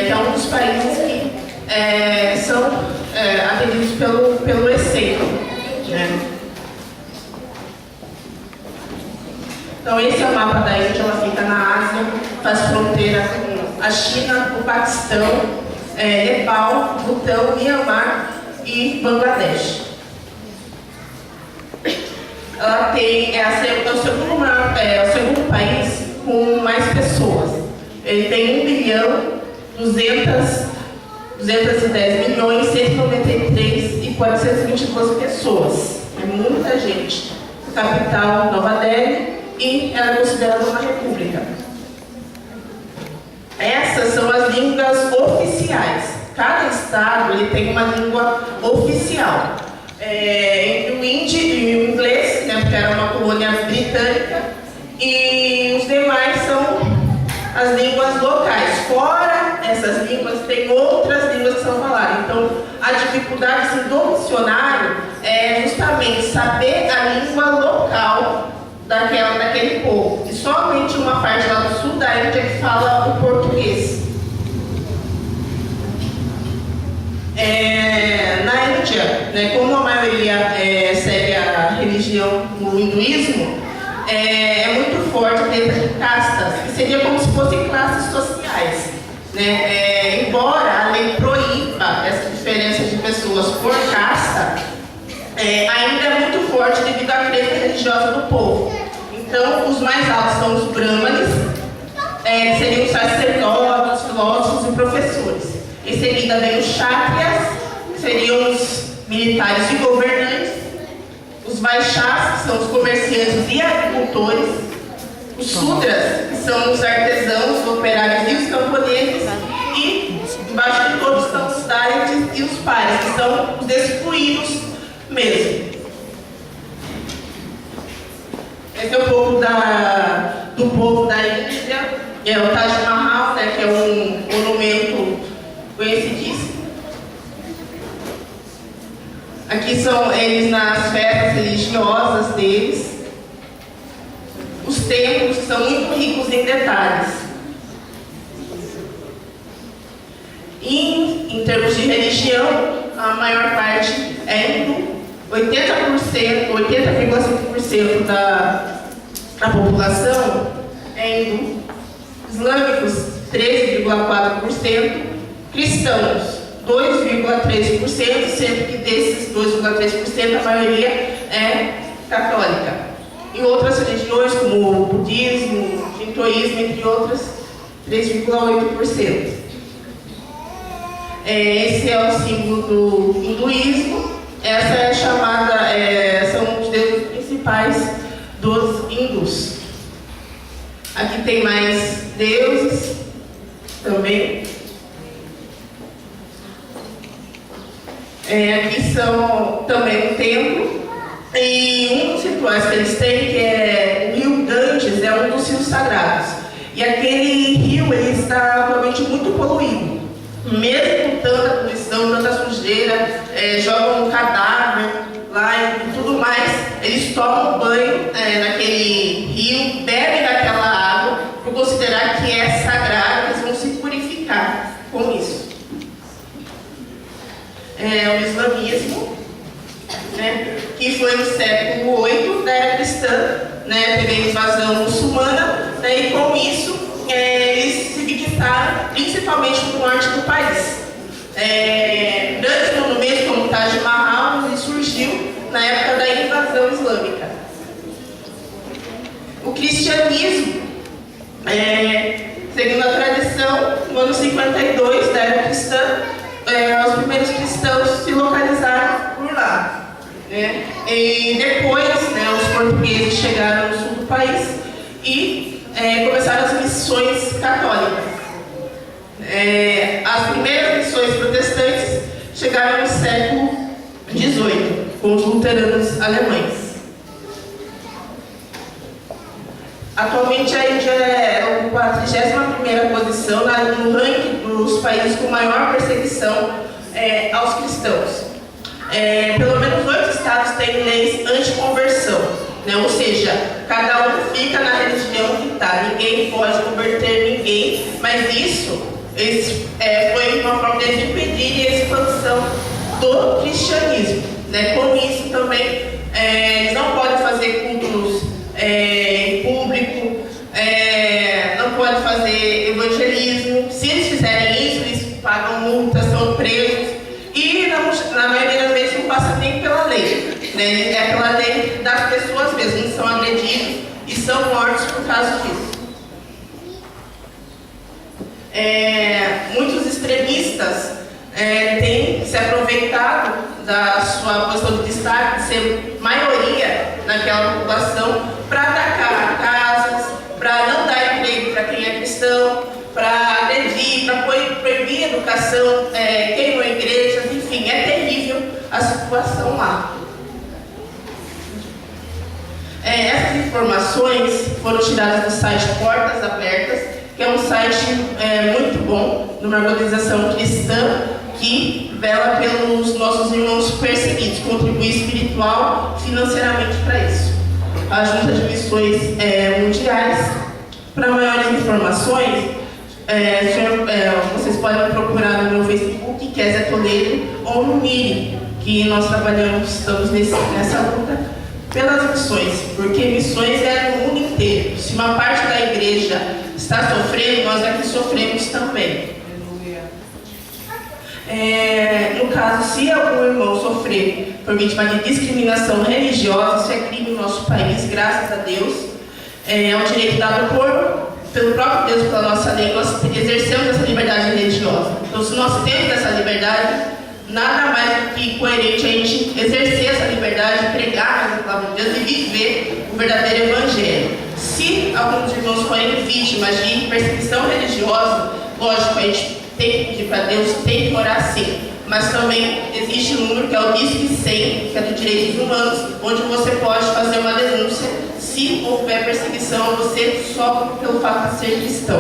que é um dos países que são atendidos pelo ECEM. Né? Então, esse é o mapa da Índia, ela fica na Ásia, faz fronteira com a China, o Paquistão, Nepal, Butão, Myanmar e Bangladesh. Ela tem, é o segundo país com mais pessoas. Ele tem 1.210.193.422 pessoas. É muita gente. A capital, Nova Delhi, e ela é considerada uma república. Essas são as línguas oficiais. Cada estado ele tem uma língua oficial. Entre o hindi e o inglês, né, porque era uma colônia britânica, e os demais são as línguas locais. Fora essas línguas, tem outras línguas que são faladas. Então, a dificuldade assim, do missionário é justamente saber a língua local daquele povo. E somente uma parte lá do sul da Índia que fala o português. Na Índia, né, como a maioria segue a religião no hinduísmo, é muito forte dentro de castas, que seria como se fossem classes sociais. Né? Embora a lei proíba essa diferença de pessoas por casta, ainda é muito forte devido à crença religiosa do povo. Então, os mais altos são os brahmanes, que seriam os sacerdotes, filósofos e professores. Em seguida vem os kshatriyas, que seriam os militares e governantes, os vaishyas, que são os comerciantes e agricultores, os sudras, que são os artesãos, os operários e os camponeses, e embaixo de todos estão os dalits e os pares, que são os excluídos mesmo. Esse é um pouco do povo da Índia, o Taj Mahal, né, que é um monumento conhecidíssimo. Aqui são eles nas festas religiosas deles. Os templos são muito ricos em detalhes. Em termos de religião, a maior parte é hindu. 80,5% da população é hindu. Islâmicos, 13,4%. Cristãos, 2,13%, sendo que desses 2,3% a maioria é católica. Em outras religiões, como o budismo, o shintoísmo, entre outras, 3,8%. Esse é o símbolo do hinduísmo. Essa é chamada, são os deuses principais dos hindus. Aqui tem mais deuses também. Aqui são também um templo. E um dos rituais que eles têm, que é o rio Ganges, é um dos rios sagrados. E aquele rio ele está atualmente muito poluído. Mesmo com tanta poluição, tanta sujeira, jogam um cadáver lá e tudo mais, eles tomam banho naquele rio, bebem daquela água, por considerar que é sagrado, eles vão se purificar com isso. O islamismo, né, que foi no século VIII da era cristã, né, teve a invasão muçulmana, né, e com isso eles se fixaram principalmente no norte do país. Grandes monumentos como o Taj Mahal surgiu na época da invasão islâmica. O cristianismo, seguindo a tradição, no ano 52 da era cristã, os primeiros cristãos se localizaram por lá. Né? E depois, os portugueses chegaram no sul do país e começaram as missões católicas. As primeiras missões protestantes chegaram no século XVIII, com os luteranos alemães. Atualmente a Índia ocupa a 31ª posição no ranking dos países com maior perseguição aos cristãos. Pelo menos 8 estados têm leis anti-conversão, né? Ou seja, cada um fica na religião que está, ninguém pode converter ninguém, mas isso foi uma forma de eles impedirem a expansão do cristianismo. Né? Com isso também, eles não podem fazer cultos em público, não podem fazer evangelismo. Se eles fizerem isso, eles pagam multas, são presos e na maioria das vezes não passa nem pela lei, né? É pela lei das pessoas mesmo, eles são agredidos e são mortos por causa disso. Muitos extremistas têm se aproveitado da sua posição de destaque, de ser maioria naquela população, para atacar casas, para não dar emprego para quem é cristão, para agredir, para proibir educação, queimam igrejas, enfim, é terrível a situação lá. Essas informações foram tiradas do site Portas Abertas, que é um site muito bom, de uma organização cristã que vela pelos nossos irmãos perseguidos, contribui espiritual e financeiramente para isso. A Junta de Missões Mundiais. Para maiores informações, vocês podem procurar no meu Facebook, que é Zé Toledo, ou no Miri, que nós estamos nessa luta pelas missões, porque missões é no mundo inteiro. Se uma parte da igreja está sofrendo, nós aqui sofremos também. No caso, se algum irmão sofrer por vítima de discriminação religiosa, isso é crime no nosso país, graças a Deus. É um direito dado pelo próprio Deus, pela nossa lei, nós exercemos essa liberdade religiosa. Então, se nós temos essa liberdade, nada mais do que coerente a gente exercer essa liberdade, pregar a palavra de Deus e viver o verdadeiro evangelho. Se alguns irmãos forem vítimas de perseguição religiosa, lógico, a gente tem que pedir para Deus, tem que orar sim. Mas também existe um número que é o Disque 100, que é do Direitos Humanos, onde você pode fazer uma denúncia se houver perseguição a você só pelo fato de ser cristão.